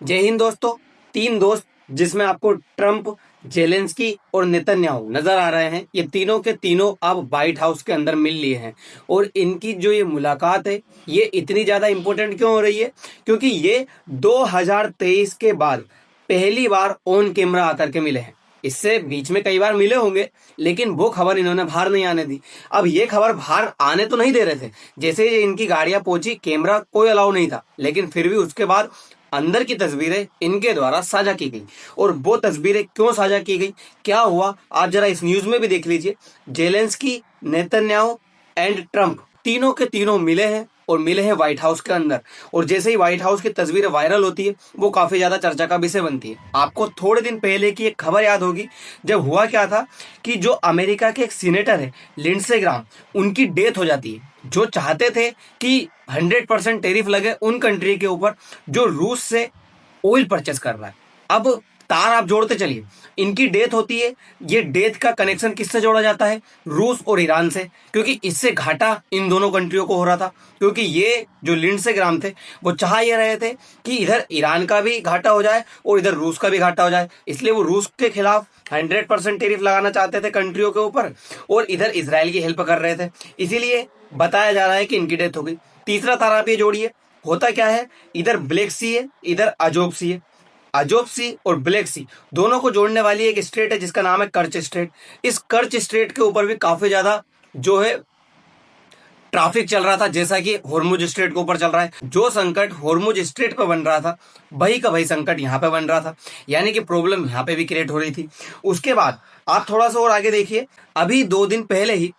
जय हिंद दोस्तों। तीन दोस्त जिसमें आपको ट्रंप, जेलेंस्की और नेतन्याहू नजर आ रहे हैं। ये तीनों के तीनों अब व्हाइट हाउस के अंदर मिल लिए हैं और इनकी जो ये मुलाकात है ये इतनी ज्यादा इंपॉर्टेंट क्यों हो रही है? क्योंकि ये 2023 के बाद पहली बार ऑन कैमरा आकर के मिले हैं। इससे बीच में कई बार मिले होंगे लेकिन वो खबर इन्होंने बाहर नहीं आने दी। अब ये खबर बाहर आने तो नहीं दे रहे थे। जैसे ही इनकी गाड़ियां पहुंची कैमरा कोई अलाउ नहीं था, लेकिन फिर भी उसके बाद अंदर की तस्वीरें इनके द्वारा साझा की गई। और वो तस्वीरें क्यों साझा की गई, क्या हुआ, आप जरा इस न्यूज में भी देख लीजिए। जेलेंस्की, नेतन्याहू एंड ट्रंप तीनों के तीनों मिले हैं और मिले हैं व्हाइट हाउस के अंदर। और जैसे ही व्हाइट हाउस की तस्वीरें वायरल होती है वो काफी ज्यादा चर्चा का विषय बनती है। आपको थोड़े दिन पहले की एक खबर याद होगी, जब हुआ क्या था कि जो अमेरिका के एक सीनेटर है लिंडसे ग्राहम, उनकी डेथ हो जाती है। जो चाहते थे कि 100% टैरिफ लगे उन कंट्री के ऊपर जो रूस से ऑयल परचेस कर रहा है। अब तार आप जोड़ते चलिए, इनकी डेथ होती है। ये डेथ का कनेक्शन किससे जोड़ा जाता है? रूस और ईरान से, क्योंकि इससे घाटा इन दोनों कंट्रियों को हो रहा था। क्योंकि ये जो लिंडसे ग्राहम थे वो चाह ये रहे थे कि इधर ईरान का भी घाटा हो जाए और इधर रूस का भी घाटा हो जाए। इसलिए वो रूस के खिलाफ 100% टैरिफ लगाना चाहते थे कंट्रियों के ऊपर और इधर इसराइल की हेल्प कर रहे थे। इसीलिए बताया जा रहा है कि इनकी डेथ हो गई। तीसरा तारा आप ये जोड़िए, होता क्या है, इधर ब्लैक सी है, इधर अजोब सी है। अजोब सी और ब्लैक सी दोनों को जोड़ने वाली एक स्ट्रेट है जिसका नाम है कर्च स्ट्रेट। इस कर्च स्ट्रेट के ऊपर भी काफी ज्यादा जो है ट्रैफिक चल रहा था, जैसा कि हॉर्मुज स्ट्रेट के ऊपर चल रहा है। जो संकट हॉर्मुज स्ट्रेट पे बन रहा था वही का वही संकट यहाँ पे बन रहा था, यानी कि प्रॉब्लम यहाँ पे भी क्रिएट हो रही थी। उसके बाद आप थोड़ा सा और आगे देखिए, अभी 2 दिन पहले ही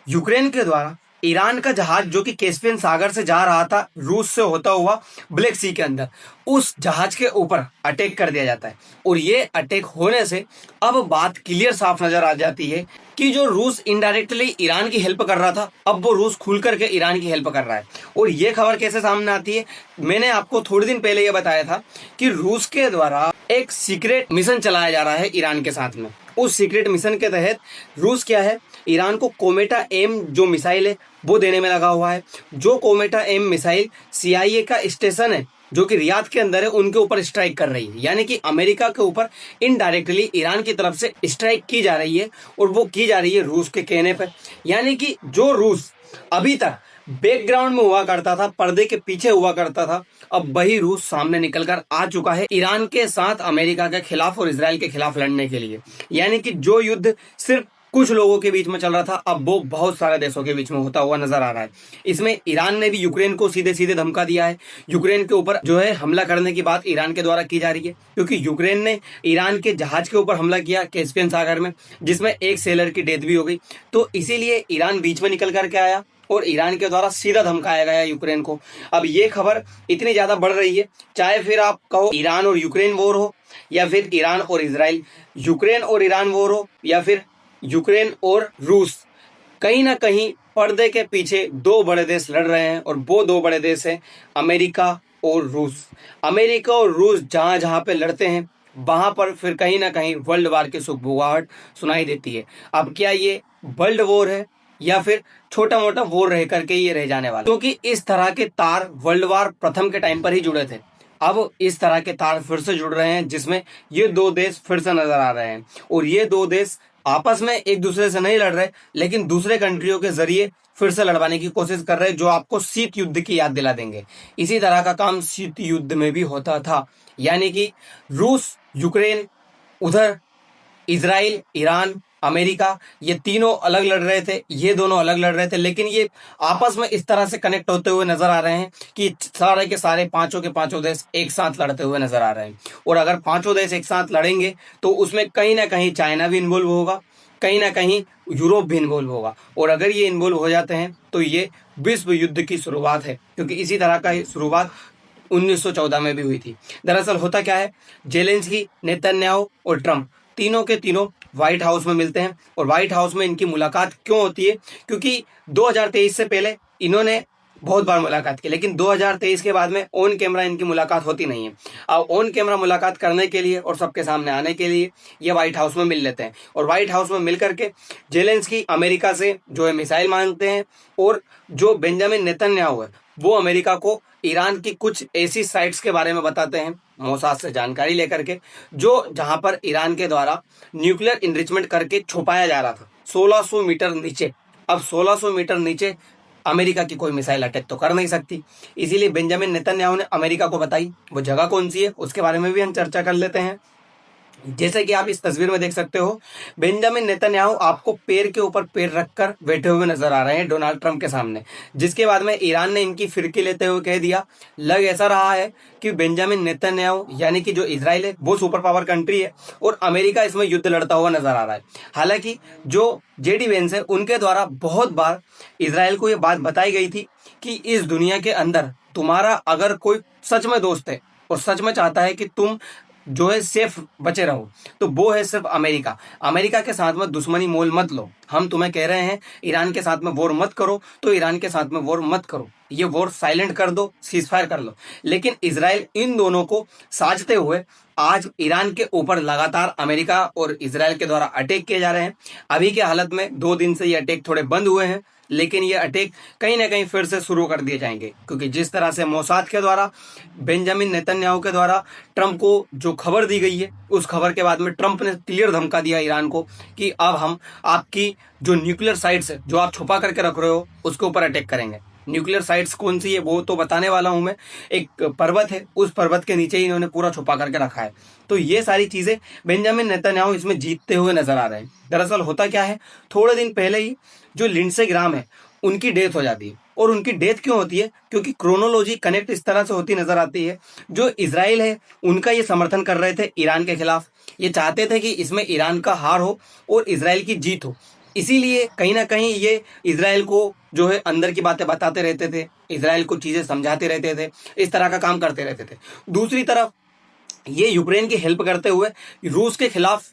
यूक्रेन के द्वारा ईरान का जहाज जो कि कैस्पियन सागर से जा रहा था रूस से होता हुआ ब्लैक सी के अंदर, उस जहाज के ऊपर अटैक कर दिया जाता है। और ये अटैक होने से अब बात क्लियर साफ नजर आ जाती है कि जो रूस इनडायरेक्टली ईरान की हेल्प कर रहा था, अब वो रूस खुल करके ईरान की हेल्प कर रहा है। और ये खबर कैसे सामने आती है, मैंने आपको थोड़े दिन पहले ये बताया था कि रूस के द्वारा एक सीक्रेट मिशन चलाया जा रहा है ईरान के साथ में। उस सीक्रेट मिशन के तहत रूस क्या है, ईरान को कोमेटा एम जो मिसाइल है वो देने में लगा हुआ है। जो कोमेटा एम मिसाइल CIA का स्टेशन है जो कि रियाद के अंदर है, उनके ऊपर स्ट्राइक कर रही है। यानी कि अमेरिका के ऊपर इनडायरेक्टली ईरान की तरफ से स्ट्राइक की जा रही है और वो की जा रही है रूस के कहने पर। यानी कि जो रूस अभी तक बैकग्राउंड में हुआ करता था, पर्दे के पीछे हुआ करता था, अब वही रूस सामने निकलकर आ चुका है ईरान के साथ अमेरिका के खिलाफ और इसराइल के खिलाफ लड़ने के लिए। यानी कि जो युद्ध सिर्फ कुछ लोगों के बीच में चल रहा था अब वो बहुत सारे देशों के बीच में होता हुआ नजर आ रहा है। इसमें ईरान ने भी यूक्रेन को सीधे सीधे धमका दिया है। यूक्रेन के ऊपर जो है हमला करने की बात ईरान के द्वारा की जा रही है, क्योंकि यूक्रेन ने ईरान के जहाज के ऊपर हमला किया कैस्पियन सागर में, जिसमें एक सेलर की डेथ भी हो गई। तो इसीलिए ईरान बीच में निकल करके आया और ईरान के द्वारा सीधा धमकाया गया यूक्रेन को। अब ये खबर इतनी ज्यादा बढ़ रही है, चाहे फिर आप कहो ईरान और यूक्रेन वॉर हो या फिर ईरान और इसराइल, यूक्रेन और ईरान वॉर हो या फिर यूक्रेन और रूस, कहीं ना कहीं पर्दे के पीछे 2 बड़े देश लड़ रहे हैं और वो 2 बड़े देश हैं अमेरिका और रूस। अमेरिका और रूस जहां जहां पे लड़ते हैं वहां पर फिर कहीं ना कहीं वर्ल्ड वार की सुगबुगाहट सुनाई देती है। अब क्या ये वर्ल्ड वॉर है या फिर छोटा मोटा वॉर रह करके ये रह जाने वाला? क्योंकि इस तरह के तार वर्ल्ड वार प्रथम के टाइम पर ही जुड़े थे। अब इस तरह के तार फिर से जुड़ रहे हैं जिसमें ये 2 देश फिर से नजर आ रहे हैं। और ये 2 देश आपस में एक दूसरे से नहीं लड़ रहे, लेकिन दूसरे कंट्रियों के जरिए फिर से लड़वाने की कोशिश कर रहे हैं, जो आपको शीत युद्ध की याद दिला देंगे। इसी तरह का काम शीत युद्ध में भी होता था। यानी कि रूस, यूक्रेन, उधर इजराइल, ईरान, अमेरिका, ये तीनों अलग लड़ रहे थे, ये दोनों अलग लड़ रहे थे, लेकिन ये आपस में इस तरह से कनेक्ट होते हुए नजर आ रहे हैं कि सारे के सारे पांचों के पांचों देश एक साथ लड़ते हुए नजर आ रहे हैं। और अगर पांचों देश एक साथ लड़ेंगे तो उसमें कहीं ना कहीं चाइना भी इन्वॉल्व होगा, कहीं ना कहीं यूरोप भी इन्वॉल्व होगा। और अगर ये इन्वॉल्व हो जाते हैं तो ये विश्व युद्ध की शुरुआत है, क्योंकि इसी तरह का शुरुआत 1914 में भी हुई थी। दरअसल होता क्या है, जेलेंस्की, नेतन्याहू और ट्रंप तीनों के तीनों व्हाइट हाउस में मिलते हैं। और व्हाइट हाउस में इनकी मुलाकात क्यों होती है? क्योंकि 2023 से पहले इन्होंने बहुत बार मुलाकात की, लेकिन 2023 के बाद में ऑन कैमरा इनकी मुलाकात होती नहीं है। अब ऑन कैमरा मुलाकात करने के लिए और सबके सामने आने के लिए ये व्हाइट हाउस में मिल लेते हैं। और व्हाइट हाउस में मिल करके जेलेंस्की अमेरिका से जो है मिसाइल मांगते हैं और जो बेंजामिन नेतन्याहू है वो अमेरिका को ईरान की कुछ ऐसी साइट्स के बारे में बताते हैं, मोसाद से जानकारी लेकर के, जो जहां पर ईरान के द्वारा न्यूक्लियर इनरिचमेंट करके छुपाया जा रहा था 1600 मीटर नीचे। अब 1600 मीटर नीचे अमेरिका की कोई मिसाइल अटैक तो कर नहीं सकती, इसीलिए बेंजामिन नेतन्याहू ने अमेरिका को बताई। वो जगह कौन सी है उसके बारे में भी हम चर्चा कर लेते हैं। जैसे कि आप इस तस्वीर में देख सकते हो, बेंजामिन नेतन्याहू आपको पैर के ऊपर पैर रखकर बैठे हुए नजर आ रहे हैं डोनाल्ड ट्रंप के सामने। जिसके बाद में ईरान ने इनकी फिरकी लेते हुए कह दिया, लग ऐसा रहा है कि बेंजामिन नेतन्याहू यानी कि जो इजराइल है वो सुपर पावर कंट्री है और अमेरिका इसमें युद्ध लड़ता हुआ नजर आ रहा है। हालांकि जो जेडी वेंस है उनके द्वारा बहुत बार इसराइल को ये बात बताई गई थी कि इस दुनिया के अंदर तुम्हारा अगर कोई सच में दोस्त है और सच में चाहता है कि तुम जो है सेफ बचे रहो, तो वो है सिर्फ अमेरिका। अमेरिका के साथ में दुश्मनी मोल मत लो। हम तुम्हें कह रहे हैं ईरान के साथ में वॉर मत करो, तो ईरान के साथ में वॉर मत करो, ये वॉर साइलेंट कर दो, सीज फायर कर लो। लेकिन इजराइल इन दोनों को साझते हुए आज ईरान के ऊपर लगातार अमेरिका और इजराइल के द्वारा अटैक किए जा रहे हैं। अभी के हालत में 2 दिन से ये अटैक थोड़े बंद हुए हैं, लेकिन ये अटैक कहीं ना कहीं फिर से शुरू कर दिए जाएंगे, क्योंकि जिस तरह से मोसाद के द्वारा, बेंजामिन नेतन्याहू के द्वारा ट्रंप को जो खबर दी गई है, उस खबर के बाद में ट्रंप ने क्लियर धमका दिया ईरान को कि अब हम आपकी जो न्यूक्लियर साइट्स है जो आप छुपा करके रख रहे हो उसके ऊपर अटैक करेंगे। न्यूक्लियर साइट्स कौन सी है वो तो बताने वाला हूं मैं। एक पर्वत है, उस पर्वत के नीचे ही इन्होंने पूरा छुपा करके रखा है। तो ये सारी चीजें बेंजामिन नेतन्याहू इसमें जीतते हुए नजर आ रहे हैं। दरअसल होता क्या है, थोड़े दिन पहले ही जो लिंडसे ग्राम है उनकी डेथ हो जाती है। और उनकी डेथ क्यों होती है? क्योंकि क्रोनोलॉजी कनेक्ट इस तरह से होती नजर आती है, जो इजराइल है उनका ये समर्थन कर रहे थे ईरान के खिलाफ। ये चाहते थे कि इसमें ईरान का हार हो और इजराइल की जीत हो। इसीलिए कहीं ना कहीं ये इजराइल को जो है अंदर की बातें बताते रहते थे, इजराइल को चीजें समझाते रहते थे, इस तरह का काम करते रहते थे। दूसरी तरफ ये यूक्रेन की हेल्प करते हुए रूस के खिलाफ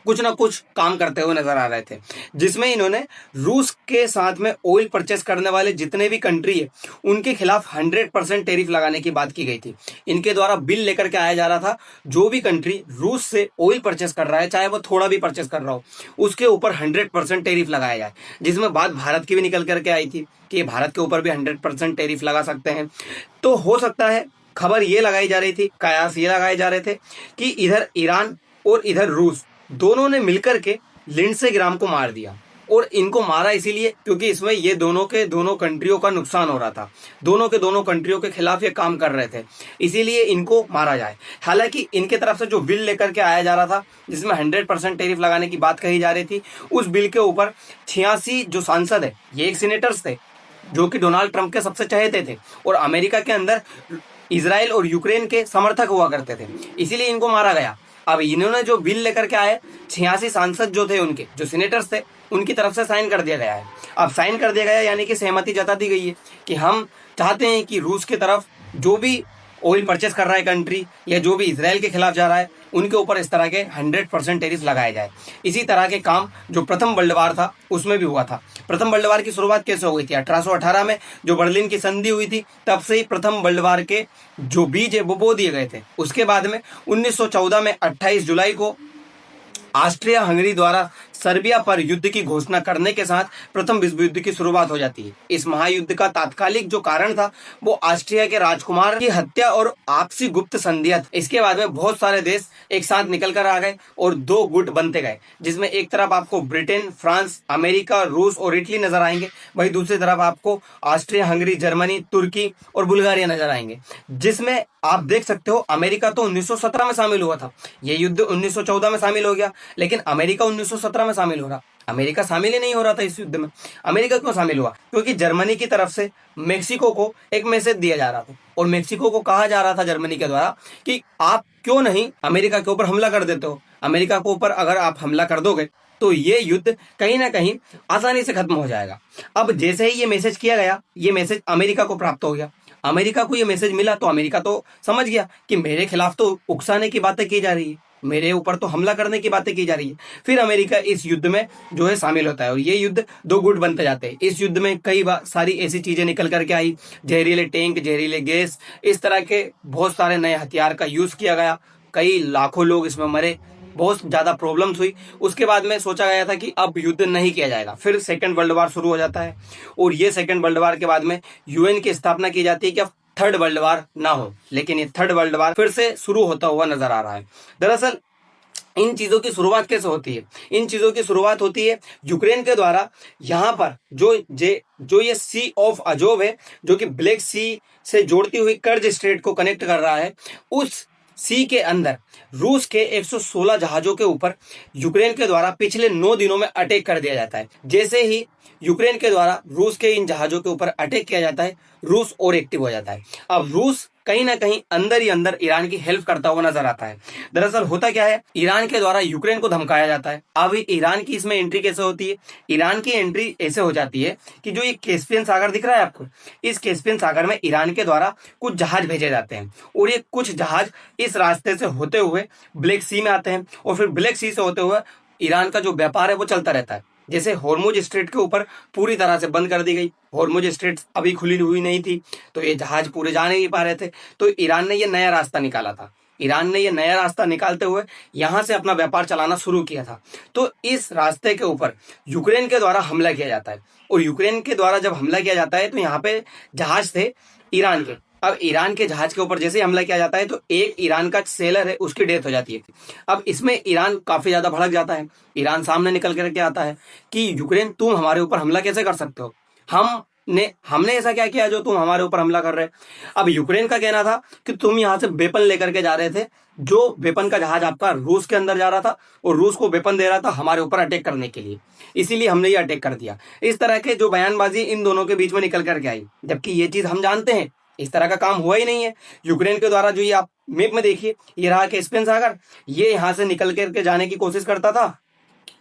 कुछ ना कुछ काम करते हुए नजर आ रहे थे, जिसमें इन्होंने रूस के साथ में ऑयल परचेस करने वाले जितने भी कंट्री है उनके खिलाफ 100% टैरिफ लगाने की बात की गई थी। इनके द्वारा बिल लेकर के आया जा रहा था, जो भी कंट्री रूस से ऑयल परचेस कर रहा है, चाहे वो थोड़ा भी परचेस कर रहा हो, उसके ऊपर 100% टैरिफ लगाया जाए। जिसमें बात भारत की भी निकल करके आई थी कि भारत के ऊपर भी 100% टैरिफ लगा सकते हैं। तो हो सकता है, खबर ये लगाई जा रही थी, कयास ये लगाए जा रहे थे कि इधर ईरान और इधर रूस दोनों ने मिलकर के लिंडसे ग्राम को मार दिया। और इनको मारा इसीलिए क्योंकि इसमें ये दोनों के दोनों कंट्रियों का नुकसान हो रहा था, दोनों के दोनों कंट्रियों के खिलाफ ये काम कर रहे थे, इसीलिए इनको मारा जाए। हालांकि इनके तरफ से जो बिल लेकर के आया जा रहा था जिसमें 100% टैरिफ लगाने की बात कही जा रही थी, उस बिल के ऊपर 86 जो सांसद है, ये एक सीनेटर्स थे जो कि डोनाल्ड ट्रंप के सबसे चहेते थे और अमेरिका के अंदर इजराइल और यूक्रेन के समर्थक हुआ करते थे, इसीलिए इनको मारा गया। अब इन्होंने जो बिल लेकर के आए, 86 सांसद जो थे उनके जो सीनेटर्स थे उनकी तरफ से साइन कर दिया गया है। अब साइन कर दिया गया यानी कि सहमति जता दी गई है कि हम चाहते हैं कि रूस की तरफ जो भी ऑयल परचेस कर रहा है कंट्री या जो भी इजराइल के खिलाफ जा रहा है उनके ऊपर इस तरह के 100% टैरिफ लगाए जाए। इसी तरह के काम जो प्रथम वर्ल्ड वार था उसमें भी हुआ था। प्रथम वर्ल्ड वार की शुरुआत कैसे हो गई थी? 1818 में जो बर्लिन की संधि हुई थी, तब से ही प्रथम वर्ल्ड वार के जो बीज है वो बो दिए गए थे। उसके बाद में 1914 में 28 जुलाई को ऑस्ट्रिया हंगरी द्वारा सर्बिया पर युद्ध की घोषणा करने के साथ प्रथम विश्व युद्ध की शुरुआत हो जाती है। इस महायुद्ध का तात्कालिक जो कारण था वो ऑस्ट्रिया के राजकुमार की हत्या और आपसी गुप्त संधियां। इसके बाद में बहुत सारे देश एक साथ निकल कर आ गए और 2 गुट बनते गए, जिसमें एक तरफ आपको ब्रिटेन, फ्रांस, अमेरिका, रूस और इटली नजर आएंगे, वही दूसरी तरफ आपको ऑस्ट्रिया हंगरी, जर्मनी, तुर्की और बुल्गारिया नजर आएंगे। जिसमें आप देख सकते हो अमेरिका तो 1917 में शामिल हुआ था, ये युद्ध 1914 में शामिल हो गया, लेकिन अमेरिका 1917 में शामिल हो रहा। अमेरिका शामिल ही नहीं हो रहा था इस युद्ध में। अमेरिका क्यों शामिल हुआ? क्योंकि जर्मनी की तरफ से मेक्सिको को एक मैसेज दिया जा रहा था और मेक्सिको को कहा जा रहा था जर्मनी के द्वारा कि आप क्यों नहीं अमेरिका के ऊपर हमला कर देते हो। अमेरिका के ऊपर अगर आप हमला कर दोगे तो ये युद्ध कहीं ना कहीं आसानी से खत्म हो जाएगा। अब जैसे ही ये मैसेज किया गया, ये मैसेज अमेरिका को प्राप्त हो गया। अमेरिका को ये मैसेज मिला तो अमेरिका तो समझ गया कि मेरे खिलाफ तो उकसाने की बातें की जा रही है, मेरे ऊपर तो हमला करने की बातें की जा रही है। फिर अमेरिका इस युद्ध में जो है शामिल होता है और ये युद्ध 2 गुट बनते जाते हैं। इस युद्ध में कई सारी ऐसी चीजें निकल करके आई, जहरीले टैंक, जहरीले गैस, इस तरह के बहुत सारे नए हथियार का यूज किया गया। कई लाखों लोग इसमें मरे, बहुत ज़्यादा प्रॉब्लम्स हुई। उसके बाद में सोचा गया था कि अब युद्ध नहीं किया जाएगा। फिर सेकेंड वर्ल्ड वार शुरू हो जाता है और ये सेकेंड वर्ल्ड वार के बाद में यूएन की स्थापना की जाती है कि अब थर्ड वर्ल्ड वार ना हो, लेकिन ये थर्ड वर्ल्ड वार फिर से शुरू होता हुआ नजर आ रहा है। दरअसल इन चीज़ों की शुरुआत कैसे होती है? इन चीज़ों की शुरुआत होती है यूक्रेन के द्वारा। यहाँ पर जो ये सी ऑफ अजोव है, जो कि ब्लैक सी से जोड़ती हुई कर्ज स्ट्रेट को कनेक्ट कर रहा है, उस सी के अंदर रूस के 116 जहाज़ों के ऊपर यूक्रेन के द्वारा पिछले 9 दिनों में अटैक कर दिया जाता है। जैसे ही यूक्रेन के द्वारा रूस के इन जहाज़ों के ऊपर अटैक किया जाता है, रूस और एक्टिव हो जाता है। अब रूस कहीं ना कहीं अंदर ही अंदर ईरान की हेल्प करता हुआ नजर आता है। दरअसल होता क्या है, ईरान के द्वारा यूक्रेन को धमकाया जाता है। अब ईरान की इसमें एंट्री कैसे होती है? ईरान की एंट्री ऐसे हो जाती है कि जो ये कैस्पियन सागर दिख रहा है आपको, इस कैस्पियन सागर में ईरान के द्वारा कुछ जहाज भेजे जाते हैं और ये कुछ जहाज इस रास्ते से होते हुए ब्लैक सी में आते हैं और फिर ब्लैक सी से होते हुए ईरान का जो व्यापार है वो चलता रहता है। जैसे हॉर्मुज स्ट्रेट के ऊपर पूरी तरह से बंद कर दी गई, हॉर्मुज स्ट्रेट अभी खुली हुई नहीं थी, तो ये जहाज पूरे जा नहीं पा रहे थे, तो ईरान ने ये नया रास्ता निकाला था। ईरान ने ये नया रास्ता निकालते हुए यहाँ से अपना व्यापार चलाना शुरू किया था। तो इस रास्ते के ऊपर यूक्रेन के द्वारा हमला किया जाता है और यूक्रेन के द्वारा जब हमला किया जाता है तो यहाँ पे जहाज थे ईरान के। अब ईरान के जहाज के ऊपर जैसे हमला किया जाता है तो एक ईरान का सेलर है, उसकी डेथ हो जाती है। अब इसमें ईरान काफी ज्यादा भड़क जाता है। ईरान सामने निकल करके आता है कि यूक्रेन तुम हमारे ऊपर हमला कैसे कर सकते हो, हमने ऐसा क्या किया जो तुम हमारे ऊपर हमला कर रहे। अब यूक्रेन का कहना था कि तुम यहाँ से वेपन लेकर के जा रहे थे, जो वेपन का जहाज आपका रूस के अंदर जा रहा था और रूस को वेपन दे रहा था हमारे ऊपर अटैक करने के लिए, इसीलिए हमने ये अटैक कर दिया। इस तरह के जो बयानबाजी इन दोनों के बीच में निकल करके आई, जबकि ये चीज हम जानते हैं इस तरह का काम हुआ ही नहीं है। यूक्रेन के द्वारा जो ये आप मैप में देखिए, ये रहा कैस्पियन सागर, ये यहाँ से निकल करके जाने की कोशिश करता था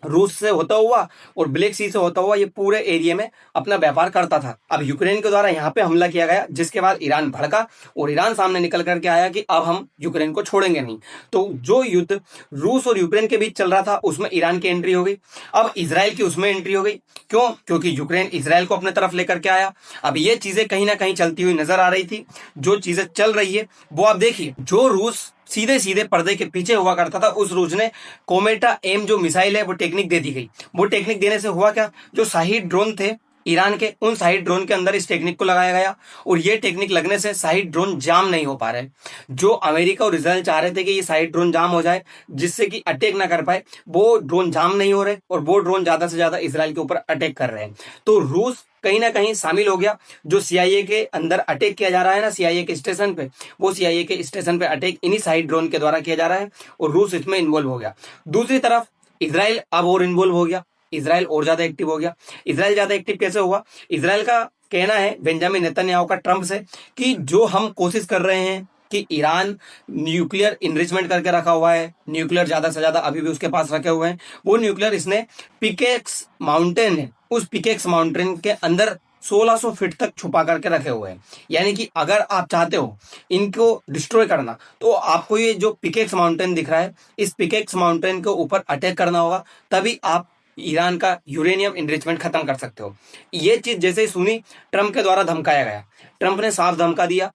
रूस से होता हुआ और ब्लैक सी से होता हुआ, ये पूरे एरिया में अपना व्यापार करता था। अब यूक्रेन के द्वारा यहाँ पे हमला किया गया, जिसके बाद ईरान भड़का और ईरान सामने निकल करके आया कि अब हम यूक्रेन को छोड़ेंगे नहीं। तो जो युद्ध रूस और यूक्रेन के बीच चल रहा था उसमें ईरान की एंट्री हो गई। अब इसराइल की उसमें एंट्री हो गई। क्यों? क्योंकि यूक्रेन इसराइल को अपने तरफ लेकर के आया। अब ये चीजें कहीं ना कहीं चलती हुई नजर आ रही थी। जो चीजें चल रही है वो आप देखिए, जो रूस सीधे सीधे पर्दे के पीछे हुआ करता था, उस रूस ने कोमेटा एम जो मिसाइल है वो टेक्निक दे दी गई। वो टेक्निक देने से हुआ क्या, जो शाहिद ड्रोन थे ईरान के, उन शाहिद ड्रोन के अंदर इस टेक्निक को लगाया गया और ये टेक्निक लगने से शाहिद ड्रोन जाम नहीं हो पा रहे। जो अमेरिका और इसराइल चाह रहे थे कि ये शाहिद ड्रोन जाम हो जाए जिससे कि अटैक ना कर पाए, वो ड्रोन जाम नहीं हो रहे और वो ड्रोन ज्यादा से ज्यादा इसराइल के ऊपर अटैक कर रहे हैं। तो रूस कहीं ना कहीं शामिल हो गया। जो सीआईए के अंदर अटैक किया जा रहा है ना, सीआईए के स्टेशन पे, वो सीआईए के स्टेशन पे अटैक इन्हीं शाहिद ड्रोन के द्वारा किया जा रहा है और रूस इसमें इन्वॉल्व हो गया। दूसरी तरफ इसराइल अब और इन्वॉल्व हो गया, इसराइल और ज्यादा एक्टिव हो गया। इसराइल ज्यादा एक्टिव कैसे हुआ? इसराइल का कहना है बेंजामिन नेतन्याहू का ट्रंप से कि जो हम कोशिश कर रहे हैं कि ईरान न्यूक्लियर इनरिचमेंट करके रखा हुआ है, न्यूक्लियर ज्यादा से ज्यादा अभी भी उसके पास रखे हुए हैं, वो न्यूक्लियर इसने पिकेक्स माउंटेन है, उस पिकेक्स माउंटेन के अंदर 1600 फीट तक छुपा करके रखे हुए हैं। यानी कि अगर आप चाहते हो इनको डिस्ट्रॉय करना तो आपको ये जो पिकेक्स माउंटेन दिख रहा है, इस पिकेक्स माउंटेन के ऊपर अटैक करना होगा, तभी आप ईरान का यूरेनियम इनरिचमेंट खत्म कर सकते हो। ये चीज जैसे ही सुनी, ट्रंप के द्वारा धमकाया गया। ट्रंप ने साफ धमका दिया।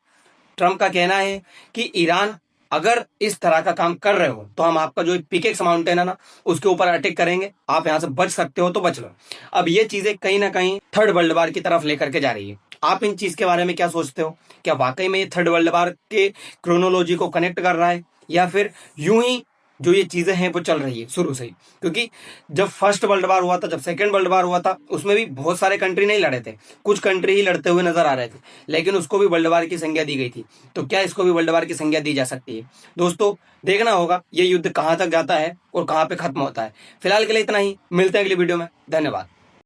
ट्रंप का कहना है कि ईरान अगर इस तरह का काम कर रहे हो तो हम आपका जो पिकेक्स माउंटेन है ना, उसके ऊपर अटैक करेंगे, आप यहां से बच सकते हो तो बच लो। अब ये चीजें कहीं ना कहीं थर्ड वर्ल्ड वार की तरफ लेकर के जा रही है। आप इन चीज के बारे में क्या सोचते हो? क्या वाकई में ये थर्ड वर्ल्ड वार के क्रोनोलॉजी को कनेक्ट कर रहा है, या फिर यूं ही जो ये चीजें हैं वो चल रही है शुरू से ही? क्योंकि जब फर्स्ट वर्ल्ड वार हुआ था, जब सेकेंड वर्ल्ड वार हुआ था, उसमें भी बहुत सारे कंट्री नहीं लड़े थे, कुछ कंट्री ही लड़ते हुए नजर आ रहे थे, लेकिन उसको भी वर्ल्ड वार की संज्ञा दी गई थी। तो क्या इसको भी वर्ल्ड वार की संज्ञा दी जा सकती है? दोस्तों देखना होगा ये युद्ध कहां तक जाता है और कहां पे खत्म होता है। फिलहाल के लिए इतना ही, मिलते हैं अगली वीडियो में। धन्यवाद।